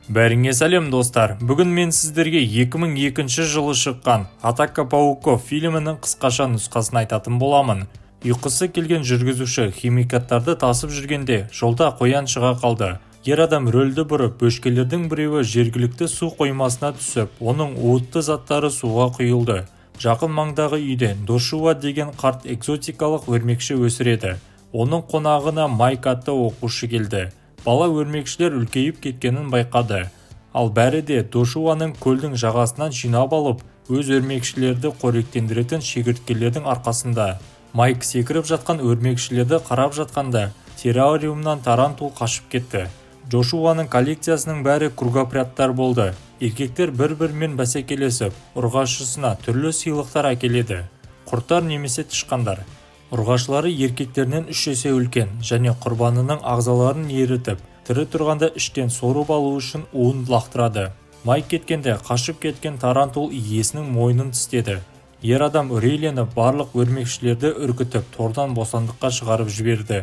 Бәріңе сәлем достар, бүгін мен сіздерге 2002 жылы шыққан «Атака пауков» фильмінің қысқаша нұсқасын айтатын боламын. Ұйқысы келген жүргізуші химикаттарды тасып жүргенде жолда қоян шыға қалды. Ер адам рөлді бұрып, бөшкелердің біреуі жергілікті су қоймасына түсіп, оның уытты заттары суға құйылды. Жақын маңдағы үйден Дошуа деген қарт экзотикалық өрмекші өсіреді. Оның қонағына Майк атты оқушы келді. Бала өрмекшілер үлкейіп кеткенін байқады. Ал бәрі де Дошуаның көлдің жағасынан жинап алып, өз өрмекшілерді қоректендіретін шегірткелердің арқасында. Майк секіріп жатқан өрмекшілерді қарап жатқанда, террариумнан тарантул қашып кетті. Дошуаның коллекциясының бәрі кругопрядтар болды. Еркектер бір-бірімен бәсекелесіп, ұрғашысына түрлі сыйлықтар әкеледі. Құрттар немесе тышқандар. Ұрғашылары еркектерінен 3 есе үлкен және құрбанының ағзаларын ерітіп, тірі тұрғанда іштен сорып алу үшін уын лақтырады. Майк кеткенде қашып кеткен тарантул иесінің мойнын тістеді. Ер адам үрейленіп барлық өрмекшілерді үркітіп тордан бостандыққа шығарып жіберді.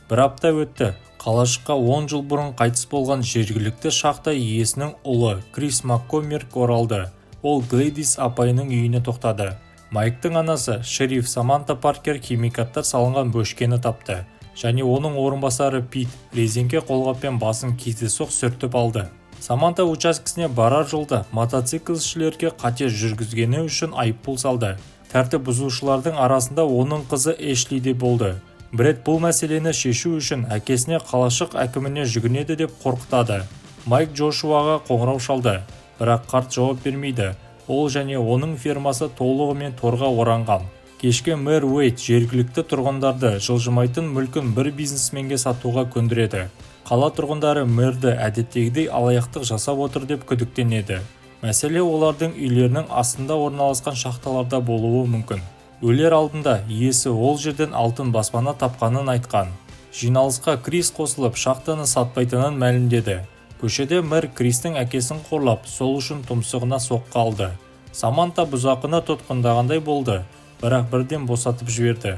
Бір апта өтті. Қалашыққа 10 жыл бұрын қайтыс болған жергілікті шахта иесінің ұлы Крис МакКормик оралды. Ол Глэдис апайының үйіне тоқтады. Майктың анасы, шериф Саманта Паркер химикаттар салынған бөшкені тапты, және оның орынбасары Пит резеңке қолғаппен басын кездейсоқ сүртіп алды. Саманта учаскесіне барар жолда мотоциклшілерге қате жүргізгені үшін айыппұл салды. Тәртіп бұзушылардың арасында оның қызы Эшли де болды. Бред бұл мәселені шешу үшін әкесіне қалашық әкіміне жүгінеді деп қорқытады. Майк Джошуаға қоңырау шалды, бірақ қарт жауап бермейді. Ол және оның фермасы толығымен торға оранған. Кешке мэр Уэйт жергілікті тұрғындарды жылжымайтын мүлкін бір бизнесменге сатуға көндіреді. Қала тұрғындары мэрді әдеттегідей алаяқтық жасап отыр деп күдіктенеді. Мәселе олардың үйлерінің астында орналасқан шахталарда болуы мүмкін. Өлер алдында иесі ол жерден алтын баспана тапқанын айтқан. Жиналысқа Крис қосылып шахтаны сатпайтынын мәлімдеді. Көшеде мэр Кристің әкесін қорлап, сол үшін тұмсығына соққы алды. Саманта бұзақыны тұтқындағандай болды, бірақ бірден босатып жіберді.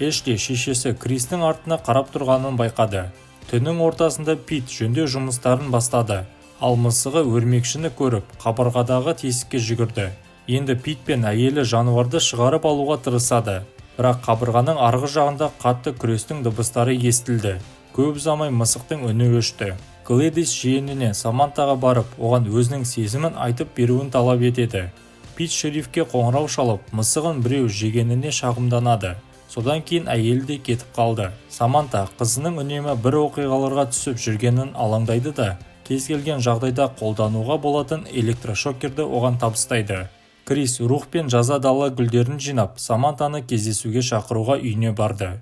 Эшли шешесі Кристің артына қарап тұрғанын байқады. Түннің ортасында Пит жөндеу жұмыстарын бастады. Ал мысығы өрмекшіні көріп, қабырғадағы тесікке жүгірді. Енді Пит пен әйелі жануарды шығарып алуға тырысады. Бірақ қабырғаның арғы жағында қатты күрестің дыбыстары естілді. Көп ұзамай мысықтың үні өшті. Глэдис жиеніне Самантаға барып, оған өзінің сезімін айтып беруін талап етеді. Пит шерифке қоңырау шалып, мысығын біреу жегеніне шағымданады. Содан кейін әйелі де кетіп қалды. Саманта қызының үнемі бір оқиғаларға түсіп жүргенін алаңдайды да, кез келген жағдайда қолдануға болатын электрошокерді оған табыстайды. Крис рух пен жаза дала гүлдерін жинап, Самантаны кездесуге шақыруға үйіне барды.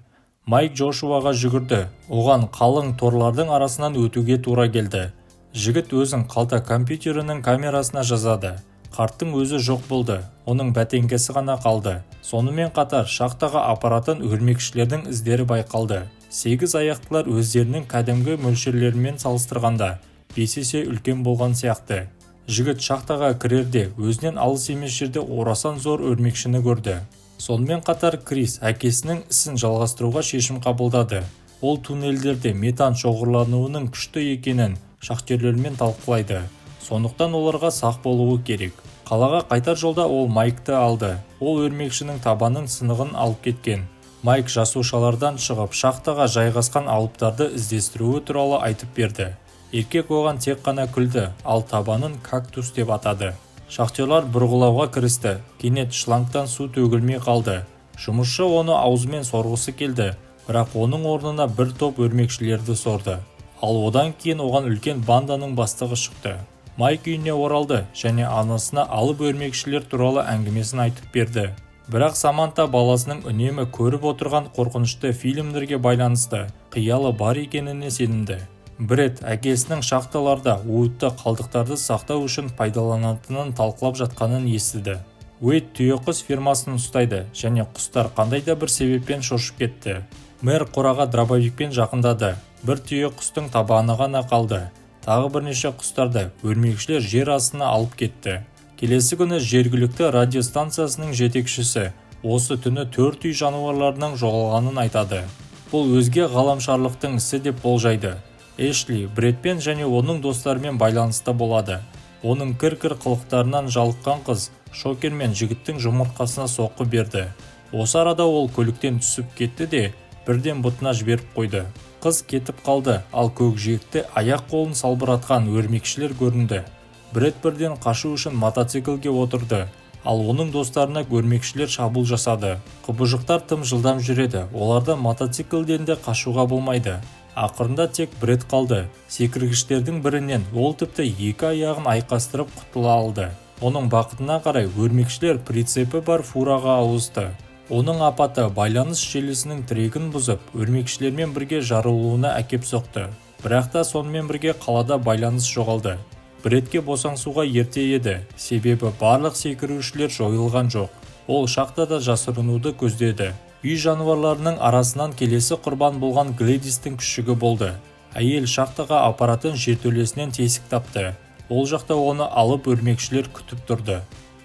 Майк Джошуаға жүгірді. Оған қалың торлардың арасынан өтуге тура келді. Жігіт өзін қалта компьютерінің камерасына жазады. Қарттың өзі жоқ болды. Оның бәтеңкесі ғана қалды. Сонымен қатар шахтаға апаратын өрмекшілердің іздері байқалды. 8 аяқтылар өздерінің кәдімгі мөлшерлерімен салыстырғанда 5 есе үлкен болған сияқты. Жігіт шахтаға кірерде өзінен алыс емес жерде орасан зор өрмекшіні көрді. Сонымен қатар Крис әкесінің ісін жалғастыруға шешім қабылдады. Ол туннелдерде метан шоғырлануының күшті екенін шахтерлермен талқылайды. Сондықтан оларға сақ болуы керек. Қалаға қайтар жолда ол Майкты алды. Ол өрмекшінің табанын сынығын алып кеткен. Майк жасушалардан шығып шахтаға жайғасқан алыптарды іздестіруі туралы айтып берді. Еркек оған тек қана күлді, ал табанын кактус деп атады. Шахтерлар бұрғылауға кірісті. Кенет шлангтан су төгілмей қалды. Жұмысшы оны аузымен сорғысы келді, бірақ оның орнына бір топ өрмекшілерді сорды. Ал одан кейін оған үлкен банданың бастығы шықты. Майк үйіне оралды және анасына алып өрмекшілер туралы әңгімесін айтып берді. Бірақ Саманта баласының үнемі көріп отырған қорқынышты фильмдерге байланысты қиялы бар екеніне сенімді. Бред әкесінің шахталарда уытты қалдықтарды сақтау үшін пайдаланатынын талқылап жатқанын естіді. Уэйт түйеқұс фермасын ұстайды және құстар қандай да бір себеппен шошып кетті. Мэр қораға дробовикпен жақындады. Бір түйеқұстың табаны ғана қалды. Тағы бірнеше құстарды өрмекшілер жер астына алып кетті. Келесі күні жергілікті радиостанциясының жетекшісі осы түні 4 үй жануарларының жоғалғанын айтады. Бұл өзге ғаламшарлықтың ісі деп болжайды. Эшли Брэдпен және оның достарымен байланыста болады. Оның кір-кір қылықтарынан жалыққан қыз шокер мен жігіттің жұмыртқасына соққы берді. Осы арада ол көліктен түсіп кетті де бірден бұтына жіберіп қойды. Қыз кетіп қалды, ал көкжиекте аяқ-қолын салбыратқан өрмекшілер көрінді. Брэд бірден қашу үшін мотоциклге отырды, ал оның достарына өрмекшілер шабуыл жасады. Құбыжықтар тым жылдам жүреді, оларда мотоциклден де қашуға болмайды. Ақырында тек Брэд қалды. Секіргіштердің бірінен ол тіпті екі аяғын айқастырып құтыла алды. Оның бақытына қарай өрмекшілер прицепі бар фураға ауысты. Оның апаты байланыс желісінің тірегін бұзып, өрмекшілермен бірге жарылуына әкеп соқты. Бірақ та сонымен бірге қалада байланыс жоғалды. Брэдке босаңсуға ерте еді, себебі барлық секірушілер жойылған жоқ. Ол шахтада жасырынуды көздеді. Үй жануарларының арасынан келесі құрбан болған Глэдистің күшігі болды. Әйел шахтаға апаратын жертөлесінен тесік тапты. Ол жақта оны алып өрмекшілер күтіп тұрды.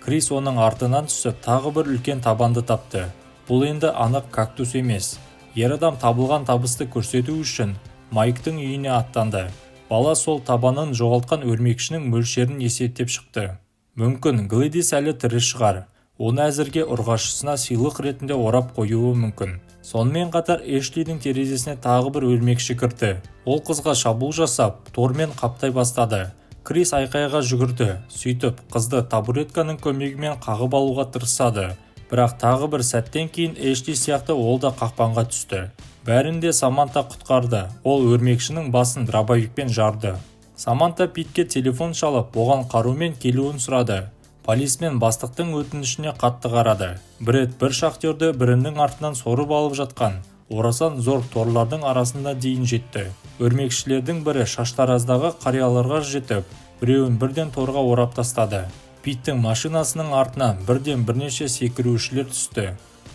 Крис оның артынан түсіп тағы бір үлкен табанды тапты. Бұл енді анық кактус емес. Ер адам табылған табысты көрсету үшін Майктың үйіне аттанды. Бала сол табанын жоғалтқан өрмекшінің мөлшерін есептеп шықты. Мүмкін Глэдис әлі тірі шығар. Оны әзірге ұрғашысына сыйлық ретінде орап қоюы мүмкін. Сонымен қатар Эшлидің терезесіне тағы бір өрмекші кірді. Ол қызға шабуыл жасап, тормен қаптай бастады. Крис айқайға жүгірді, сөйтіп қызды табуретканың көмегімен қағып алуға тырысады. Бірақ тағы бір сәттен кейін Эшли сияқты ол да қақпанға түсті. Бәрінде Саманта құтқарды. Ол өрмекшінің басын дробовикпен жарды. Саманта Питке телефон шалып, оған қарумен келуін сұрады. Полисмен бастықтың өтінішіне қатты қарады. Брэд бір шахтерді бірінің артынан сорып алып жатқан орасан зор торлардың арасында дейін жетті. Өрмекшілердің бірі шаштараздағы қарияларға жетіп, біреуін бірден торға орап тастады. Питтің машинасының артына бірден бірнеше секірушілер түсті.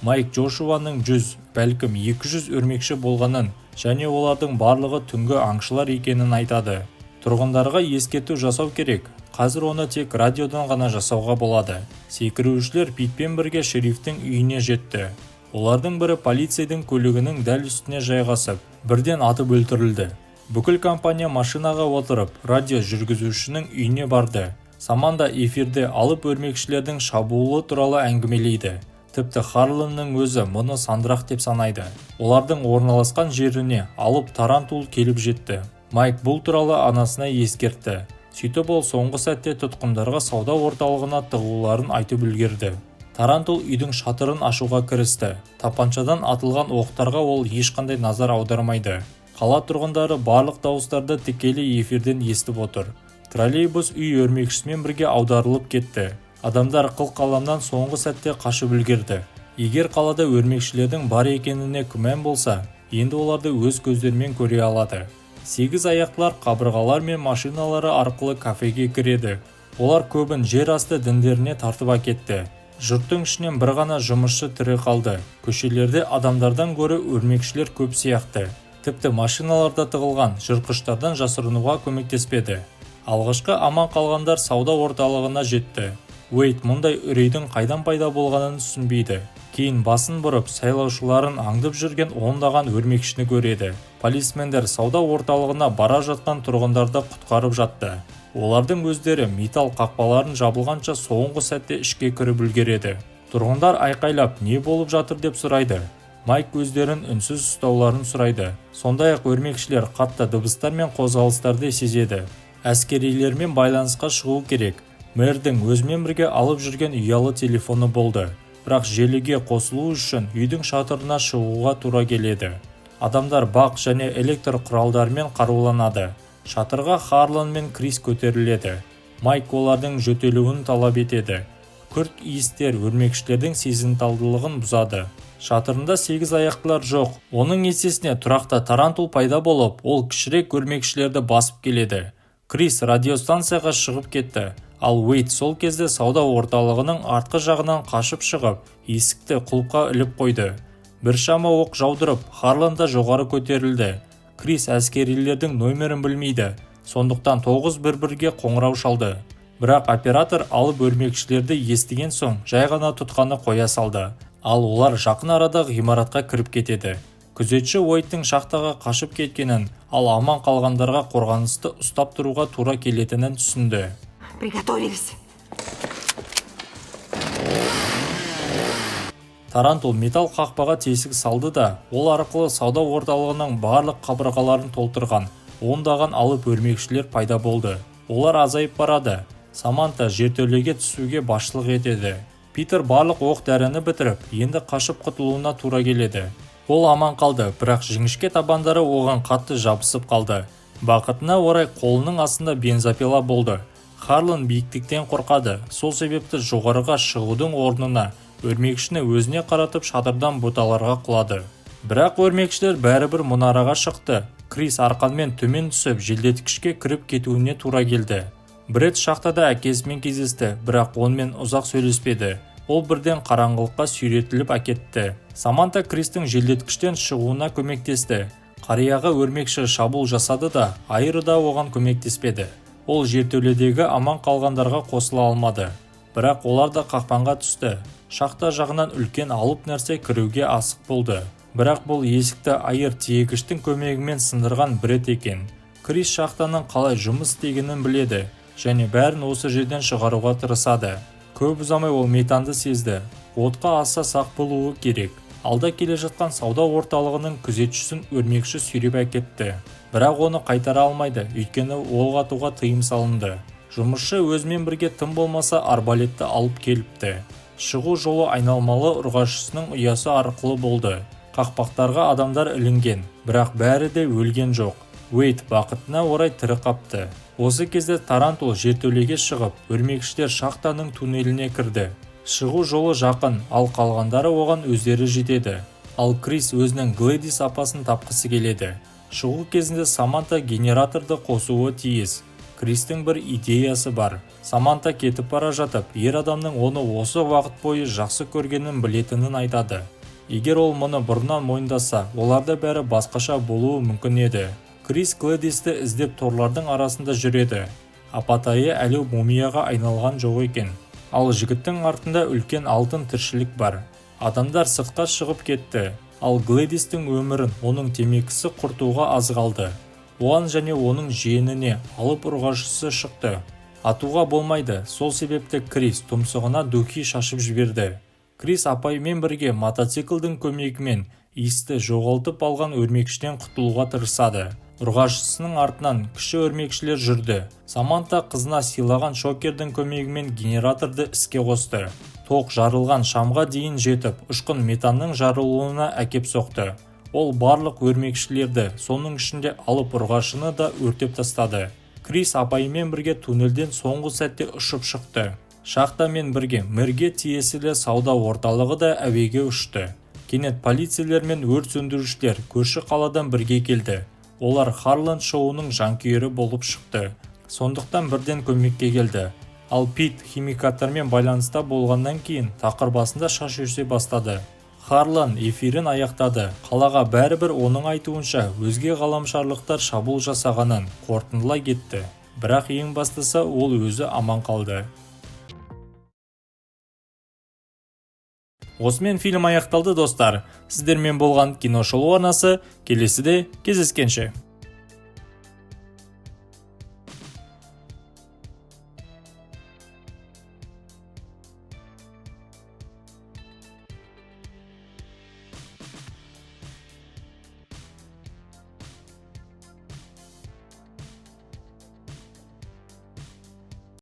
Майк Джошуаның 100, бәлкім 200 өрмекші болғанын және олардың барлығы түнгі аңшылар екенін айтады. Тұрғындарға ескерту жасау керек. Қазір оны тек радиодан ғана жасауға болады. Секірушілер Питпен бірге шерифтің үйіне жетті. Олардың бірі полицейдің көлігінің дәл үстіне жайғасып, бірден атып өлтірілді. Бүкіл компания машинаға отырып, радио жүргізушінің үйіне барды. Саманда эфирде алып өрмекшілердің шабуылы туралы әңгімелейді. Тіпті Харланның өзі мұны сандырақ деп санайды. Олардың орналасқан жеріне алып тарантул келіп жетті. Майк бұл туралы анасына ескертті. Сөйтіп ол соңғы сәтте тұтқындарға сауда орталығына тығуларын айтып үлгерді. Тарантул үйдің шатырын ашуға кірісті. Тапаншадан атылған оқтарға ол ешқандай назар аудармайды. Қала тұрғындары барлық дауыстарды тікелей эфирден естіп отыр. Троллейбус үй өрмекшісімен бірге аударылып кетті. Адамдар қыл-қаламнан соңғы сәтте қашып үлгерді. Егер қалада өрмекшілердің бар екеніне күмән болса, енді оларды өз көздерімен көре алады. 8 аяқтылар қабырғалар мен машиналары арқылы кафеге кіреді. Олар көбін жер асты діндеріне тартып әкетті. Жұрттың ішінен бір ғана жұмысшы тірі қалды. Көшелерде адамдардан гөрі өрмекшілер көп сияқты. Тіпті машиналарда тығылған жыртқыштардан жасырынуға көмектеспеді. Алғашқы аман қалғандар сауда орталығына жетті. Уэйд мұндай үрейдің қайдан пайда болғанын түсінбейді. Кейін басын бұрып, сайлаушыларын аңдып жүрген ондаған өрмекшіні көреді. Полисмендер сауда орталығына бара жатқан тұрғындарды құтқарып жатты. Олардың өздері металл қақпаларын жабылғанша соңғы сәтте ішке кіріп үлгереді. Тұрғындар айқайлап, не болып жатыр деп сұрайды. Майк өздерін үнсіз ұстауларын сұрайды. Сондай-ақ өрмекшілер қатты дыбыстар мен қозғалыстарды сезеді. Әскерилермен байланысқа шығу керек. Мэрдің өзімен бірге алып жүрген ұялы телефоны болды. Бірақ желіге қосылу үшін үйдің шатырына шығуға тура келеді. Адамдар бақ және электр құралдарымен қаруланады. Шатырға Харлан мен Крис көтеріледі. Майк олардың жөтелуін талап етеді. Күрт иістер өрмекшілердің сезімталдылығын бұзады. Шатырында 8 аяқтылар жоқ. Оның есесіне тұрақта тарантул пайда болып, ол кішірек өрмекшілерді басып келеді. Крис радиостанцияға шығып кетті. Ал Уэйд сол кезде сауда орталығының артқы жағынан қашып шығып, есікті құлыпқа іліп қойды. Біршама оқ жаудырып, Харлан да жоғары көтерілді. Крис әскерилердің нөмірін білмейді, сондықтан 911-ге қоңырау шалды. Бірақ оператор алып өрмекшілерді естіген соң жай ғана тұтқаны қоя салды. Ал олар жақын арадағы ғимаратқа кіріп кетеді. Күзетші Уайттың шахтаға қашып кеткенін, ал аман қалғандарға қорғанысты ұстап тұруға тура келетінін түсінді. Приготовились. Тарантул металл қақпаға тесік салды да, ол арқылы сауда орталығының барлық қабырғаларын толтырған, ондаған алып өрмекшілер пайда болды. Олар азайып барады. Саманта жертөлеге түсуге басшылық етеді. Питер барлық оқ-дәріні бітіріп, енді қашып құтылуына тура келеді. Ол аман қалды, бірақ жіңішке табандары оған қатты жабысып қалды. Бақытына орай қолының астында бензопила болды. Харлан биіктіктен қорқады, сол себепті жоғарыға шығудың орнына өрмекшіні өзіне қаратып шатырдан бұталарға құлады. Бірақ өрмекшілер бәрібір мұнараға шықты. Крис арқанмен төмен түсіп, желдеткішке кіріп кетуіне тура келді. Бред шахтада әкесімен кездесті, бірақ онымен ұзақ сөйлеспеді. Ол бірден қараңғылыққа сүйретіліп әкетті. Саманта Кристің желдеткіштен шығуына көмектесті. Қарияға өрмекші шабуыл жасады да, айыры да оған көмектеспеді. Ол жертөледегі аман қалғандарға қосыла алмады. Бірақ олар да қақпанға түсті. Шахта жағынан үлкен алып нәрсе кіруге асық болды. Бірақ бұл есікті айыр тиегіштің көмегімен сындырған Бред екен. Крис шахтаның қалай жұмыс істегенін біледі, және бәрін осы жерден шығаруға тырысады. Көп ұзамай ол метанды сезді. Отқа аса сақ болуы керек. Алда келе жатқан сауда орталығының күзетшісін өрмекші сүйреп әкетті. Бірақ оны қайтара алмайды, өйткені оқ атуға тыйым салынды. Жұмысшы өзімен бірге тым болмаса арбалетті алып келіпті. Шығу жолы айналмалы ұрғашысының ұясы арқылы болды. Қақпақтарға адамдар ілінген, бірақ бәрі де өлген жоқ. Уэйд бақытына орай тірі қапты. Осы кезде Тарантул жертөлеге шығып, өрмекшілер шахтаның туннеліне кірді. Шығу жолы жақын, ал қалғандары оған өздері жетеді. Ал Крис өзінің Глэдис апасын тапқысы келеді. Шығу кезінде Саманта генераторды қосуы тиіс. Кристің бір идеясы бар. Саманта кетіп бара жатып, ер адамның оны осы уақыт бойы жақсы көргенін білетінін айтады. Егер ол мұны бұрыннан мойындаса, оларда бәрі басқаша болуы мүмкін еді. Крис Глэдисті іздеп торлардың арасында жүреді. Апатайы әлі мумияға айналған жоқ екен. Ал жігіттің артында үлкен алтын тіршілік бар. Адамдар сыртқа шығып кетті. Ал Глэдистің өмірін оның темекісі құртуға аз қалды. Оған және оның жиеніне алып ұрғашысы шықты. Атуға болмайды, сол себепті Крис тұмсығына духи шашып жіберді. Крис апаймен бірге мотоциклдің көмегімен иісті жоғалтып алған өрмекшіден құтылуға тырысады. Ұрғашысының артынан кіші өрмекшілер жүрді. Саманта қызына сыйлаған шокердің көмегімен генераторды іске қосты. Тоқ жарылған шамға дейін жетіп, ұшқын метанның жарылуына әкеп соқты. Ол барлық өрмекшілерді, соның ішінде алып ұрғашыны да өртеп тастады. Крис апайымен бірге туннелден соңғы сәтте ұшып шықты. Шахтамен бірге мэрге тиесілі сауда орталығы да әуеге ұшты. Кенет полицейлер мен өрт сөндірушілер көрші қаладан бірге келді. Олар Харланд шоуының жанкүйері болып шықты. Сондықтан бірден көмекке келді. Ал Пит химикаттармен байланыста болғаннан кейін тақыр басында шаш өсе бастады. Харлан эфирін аяқтады. Қалаға бәрібір оның айтуынша өзге ғаламшарлықтар шабуыл жасағанын қорытындылай кетті. Бірақ ең бастысы ол өзі аман қалды. Осымен фильм аяқталды достар. Сіздермен болған кино шолу арнасы келесіде кездескенше.